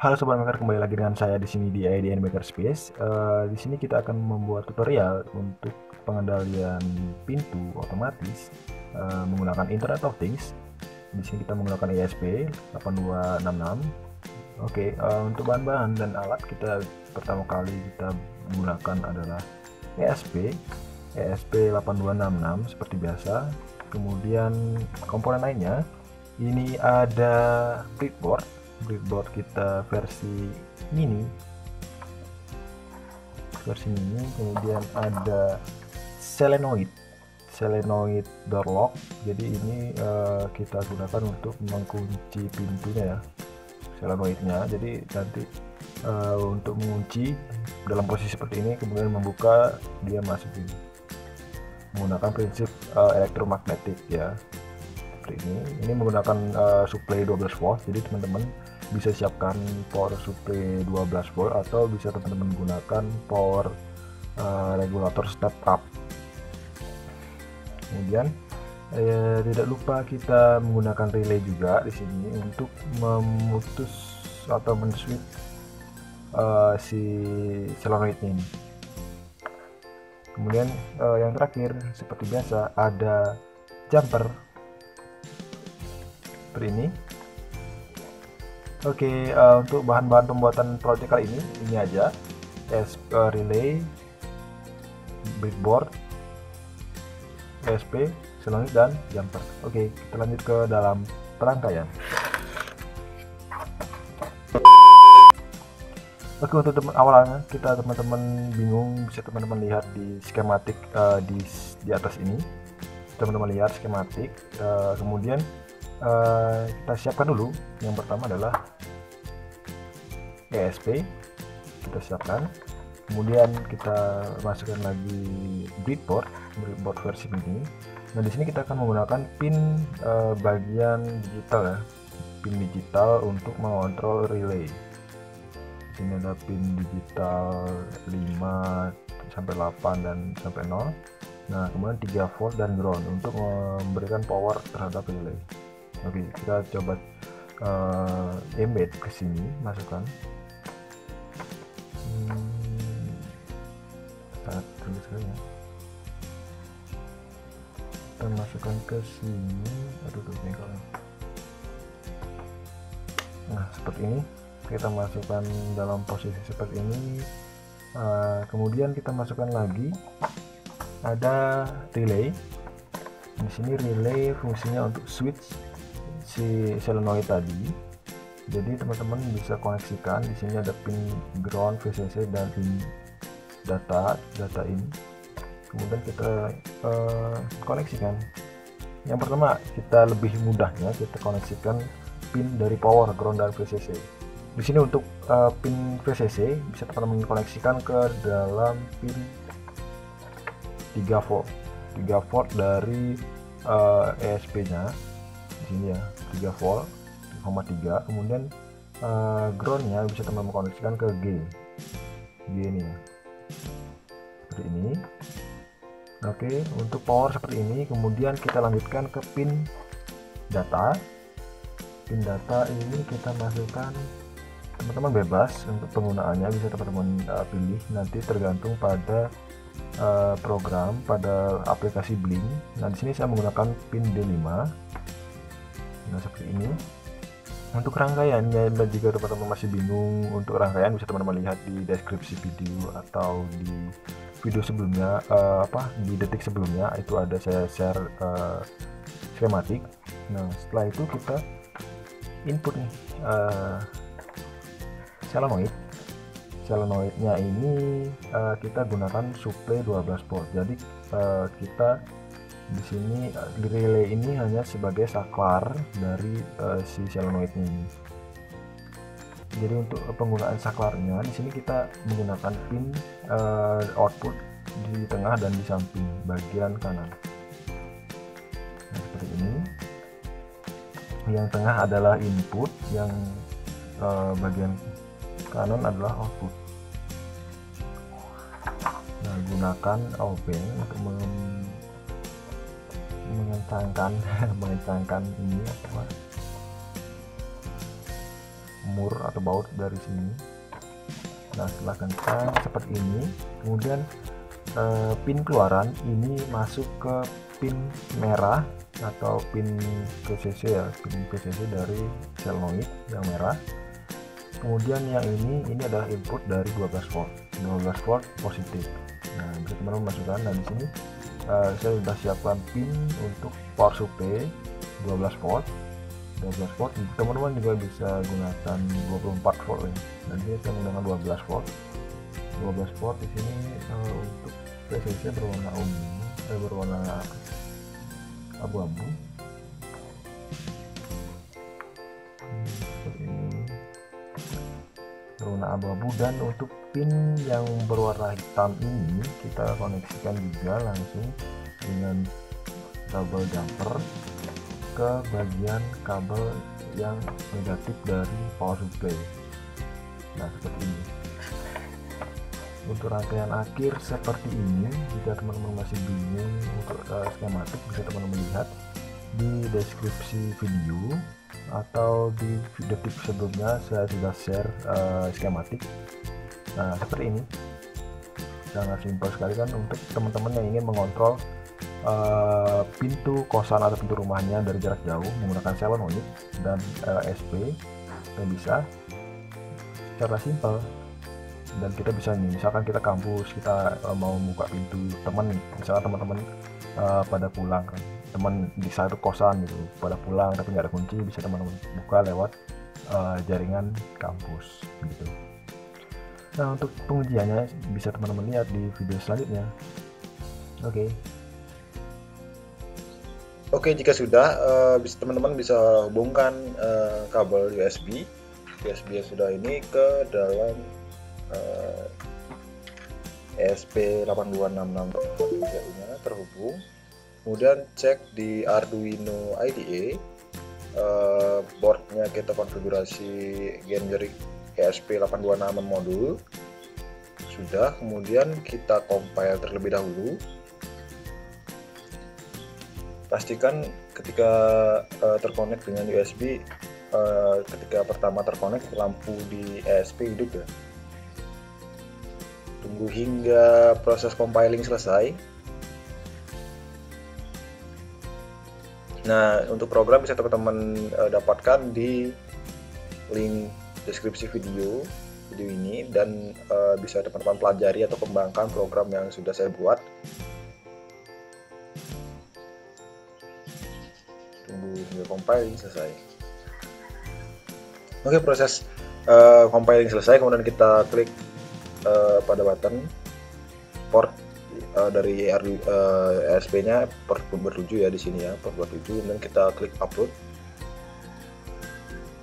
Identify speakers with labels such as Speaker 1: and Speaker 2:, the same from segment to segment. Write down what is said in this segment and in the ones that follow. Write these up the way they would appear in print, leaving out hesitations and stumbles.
Speaker 1: Halo Sobat Maker, kembali lagi dengan saya di sini di IDN Makerspace. Di sini kita akan membuat tutorial untuk pengendalian pintu otomatis menggunakan Internet of Things. Di sini kita menggunakan ESP8266. Oke, untuk bahan-bahan dan alat kita pertama kali kita menggunakan adalah ESP8266 seperti biasa. Kemudian komponen lainnya, ini ada breadboard kita versi mini, kemudian ada solenoid door lock. Jadi ini kita gunakan untuk mengunci pintunya ya, solenoidnya. Jadi nanti untuk mengunci dalam posisi seperti ini, kemudian membuka, dia masukin menggunakan prinsip elektromagnetik ya, seperti ini menggunakan supply 12 volt. Jadi teman-teman bisa siapkan power supply 12 volt atau bisa teman-teman gunakan power regulator step up. Kemudian tidak lupa kita menggunakan relay juga di sini untuk memutus atau men-switch si solenoidnya ini. Kemudian yang terakhir seperti biasa ada jumper seperti ini. Oke, untuk bahan-bahan pembuatan project kali ini aja: relay, breadboard, ESP, solenoid, dan jumper. Oke, kita lanjut ke dalam perangkaian. Oke, untuk awalnya teman-teman bingung, bisa teman-teman lihat di skematik di atas ini. Teman-teman lihat skematik, kemudian kita siapkan dulu. Yang pertama adalah ESP, kita siapkan. Kemudian kita masukkan lagi breadboard versi ini. Nah, di sini kita akan menggunakan pin bagian digital ya, pin digital untuk mengontrol relay. Di sini ada pin digital 5 sampai 8 dan sampai 0. Nah, kemudian 3 volt dan ground untuk memberikan power terhadap relay. Oke, kita coba embed ke sini, masukkan. Sangat tinggi sekali ya. Kita masukkan ke sini. Aduh, bengkelnya. Nah, seperti ini. Kita masukkan dalam posisi seperti ini. Kemudian kita masukkan lagi ada relay. Di sini relay fungsinya untuk switch si solenoid tadi. Jadi teman-teman bisa koneksikan. Di sini ada pin ground, VCC, dan pin data in. Kemudian kita koneksikan. Yang pertama, kita lebih mudahnya kita koneksikan pin dari power, ground, dan VCC. Di sini untuk pin VCC bisa teman-teman koneksikan ke dalam pin 3 volt dari ESP-nya. Di sini ya, 3 volt, 3,3. Kemudian ground-nya bisa teman-teman koneksikan ke G ini ya, seperti ini. Oke, untuk power seperti ini. Kemudian kita lanjutkan ke pin data. Pin data ini kita masukkan, teman-teman bebas untuk penggunaannya, bisa teman-teman pilih nanti tergantung pada program, pada aplikasi Blink. Nah, di sini saya menggunakan pin D5. Nah, seperti ini. Untuk rangkaiannya, dan jika teman-teman masih bingung untuk rangkaian, bisa teman-teman lihat di deskripsi video atau di video sebelumnya, di detik sebelumnya itu ada saya share skematik. Nah, setelah itu kita input nih solenoidnya ini kita gunakan supply 12 volt. Jadi kita di sini di relay ini hanya sebagai saklar dari si solenoidnya ini. Jadi untuk penggunaan saklarnya di sini kita menggunakan pin output di tengah dan di samping bagian kanan. Nah, seperti ini. Yang tengah adalah input, yang bagian kanan adalah output. Nah, gunakan open untuk mengencangkan mengencangkan ini mur atau baut dari sini. Nah setelah kencang seperti ini, kemudian pin keluaran ini masuk ke pin merah atau pin PCC ya, pin PCC dari solenoid yang merah. Kemudian yang ini adalah input dari 12 volt positif. Nah bisa teman-teman masukkan. Nah di sini saya sudah siapkan pin untuk power supply 12 volt. Teman-teman juga bisa gunakan 24 volt ya. Nanti saya menggunakan 12 volt di sini. Untuk PCC berwarna ungu, berwarna abu-abu seperti ini, berwarna abu-abu. Dan untuk pin yang berwarna hitam ini kita koneksikan juga langsung dengan kabel jumper ke bagian kabel yang negatif dari power supply. Nah seperti ini. Untuk rangkaian akhir seperti ini, jika teman-teman masih bingung untuk skematik, bisa teman-teman lihat di deskripsi video atau di detik sebelumnya saya sudah share skematik. Nah seperti ini, sangat simpel sekali kan untuk teman-teman yang ingin mengontrol pintu kosan atau pintu rumahnya dari jarak jauh menggunakan solenoid dan SP. Dan bisa secara simpel. Dan kita bisa nih, misalkan kita kampus, kita mau buka pintu teman, misalkan teman-teman pada pulang kan, teman di satu kosan gitu pada pulang tapi nggak ada kunci, bisa teman-teman buka lewat jaringan kampus gitu. Nah untuk pengujiannya bisa teman-teman lihat di video selanjutnya.
Speaker 2: Oke, jika sudah teman-teman bisa hubungkan kabel USB yang sudah ini ke dalam ESP8266 nya terhubung. Kemudian cek di Arduino IDE, boardnya kita konfigurasi generic ESP8266 modul sudah. Kemudian kita compile terlebih dahulu. Pastikan ketika terkonek dengan USB, ketika pertama terkonek lampu di ESP hidup ya. Tunggu hingga proses compiling selesai. Nah untuk program bisa teman-teman dapatkan di link deskripsi video ini, dan bisa teman-teman pelajari atau kembangkan program yang sudah saya buat. Tunggu hingga compiling selesai. Oke, proses compiling selesai, kemudian kita klik pada button port dari ESP nya port 27 ya, di sini ya, port 27, dan kita klik upload.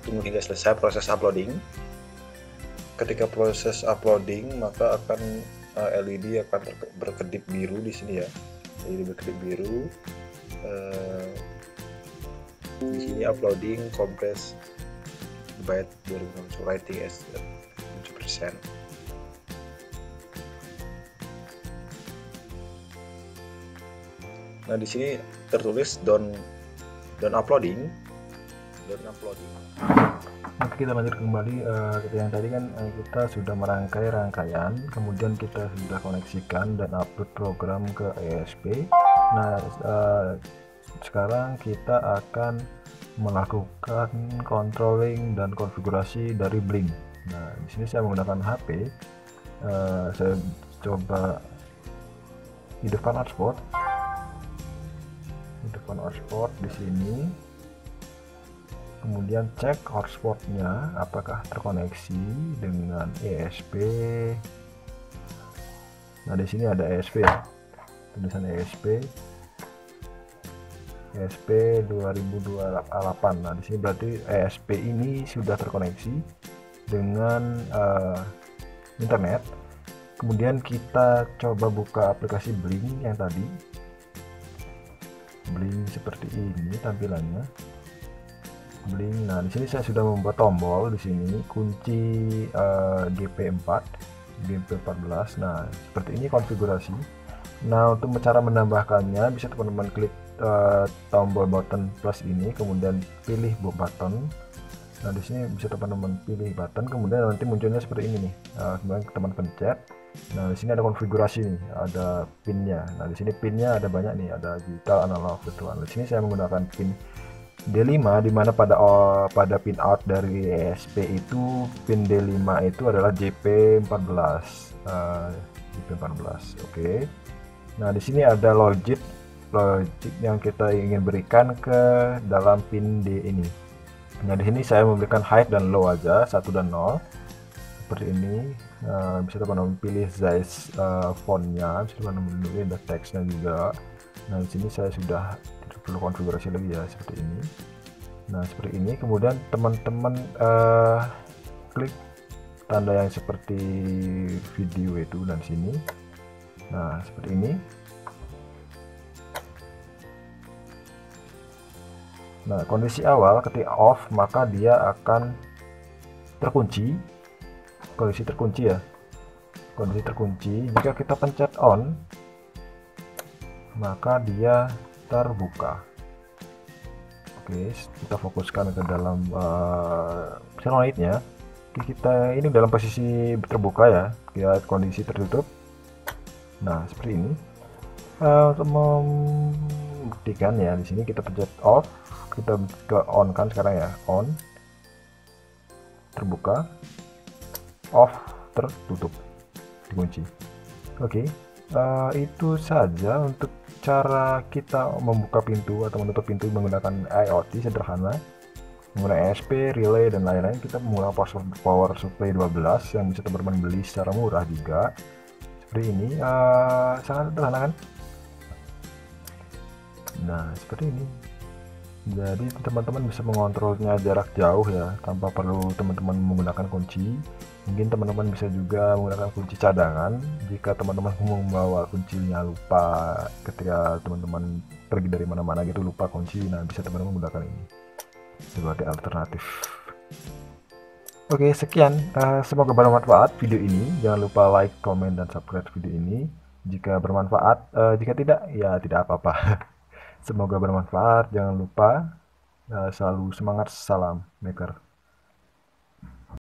Speaker 2: Tunggu hingga selesai proses uploading. Ketika proses uploading, maka akan LED akan berkedip biru di sini ya. LED berkedip biru. Di sini uploading compress byte 2000, writing as 7%. Nah di sini tertulis down uploading.
Speaker 1: Oke, kita lanjut kembali. Yang tadi kan kita sudah merangkai rangkaian, kemudian kita sudah koneksikan dan upload program ke ESP. Nah sekarang kita akan melakukan controlling dan konfigurasi dari Blink. Nah di sini saya menggunakan HP. Saya coba hidupkan hotspot. Di sini, kemudian cek hotspotnya apakah terkoneksi dengan ESP. Nah di sini ada ESP ya, tulisan ESP 2028. Nah di sini berarti ESP ini sudah terkoneksi dengan internet. Kemudian kita coba buka aplikasi Blink yang tadi. Blink seperti ini tampilannya. Blink. Nah, di sini saya sudah membuat tombol di sini kunci GP4, GP14. Nah, seperti ini konfigurasi. Nah, untuk cara menambahkannya bisa teman-teman klik tombol button plus ini, kemudian pilih button. Nah, di sini bisa teman-teman pilih button, kemudian nanti munculnya seperti ini nih. Kemudian teman pencet. Nah, di sini ada konfigurasi nih, ada pinnya. Nah, di sini pinnya ada banyak nih, ada digital, analog, virtual. Di sini saya menggunakan pin D5, di mana pada pin out dari ESP itu pin D5 itu adalah JP14. JP14. Oke. Nah, di sini ada logic yang kita ingin berikan ke dalam pin D ini. Nah, di sini saya memberikan high dan low aja, 1 dan 0 seperti ini. Bisa teman-teman pilih size fontnya, bisa teman-teman pilih ada teksnya juga. Nah, di sini saya sudah tidak perlu konfigurasi lagi ya, seperti ini. Nah, seperti ini. Kemudian teman-teman klik tanda yang seperti video itu dan sini. Nah, seperti ini. Nah, kondisi awal ketika off maka dia akan terkunci. Kondisi terkunci ya. Kondisi terkunci. Jika kita pencet on, maka dia terbuka. Oke, kita fokuskan ke dalam solenoidnya. Kita ini dalam posisi terbuka ya. Lihat kondisi tertutup. Nah, seperti ini. Untuk membuktikan ya, di sini kita pencet off. Kita ke on kan sekarang ya, on, terbuka, off, tertutup, dikunci. Oke, itu saja untuk cara kita membuka pintu atau menutup pintu menggunakan IoT sederhana, menggunakan ESP, relay dan lain-lain. Kita menggunakan power supply 12 yang bisa teman-teman beli secara murah juga. Seperti ini, sangat sederhana kan? Nah, seperti ini. Jadi teman-teman bisa mengontrolnya jarak jauh ya, tanpa perlu teman-teman menggunakan kunci. Mungkin teman-teman bisa juga menggunakan kunci cadangan jika teman-teman membawa kuncinya lupa ketika teman-teman pergi dari mana-mana gitu, lupa kunci. Nah, bisa teman-teman menggunakan ini sebagai alternatif. Oke, sekian. Semoga bermanfaat video ini. Jangan lupa like, komen, dan subscribe video ini jika bermanfaat. Jika tidak, ya tidak apa-apa. Semoga bermanfaat. Jangan lupa selalu semangat. Salam maker.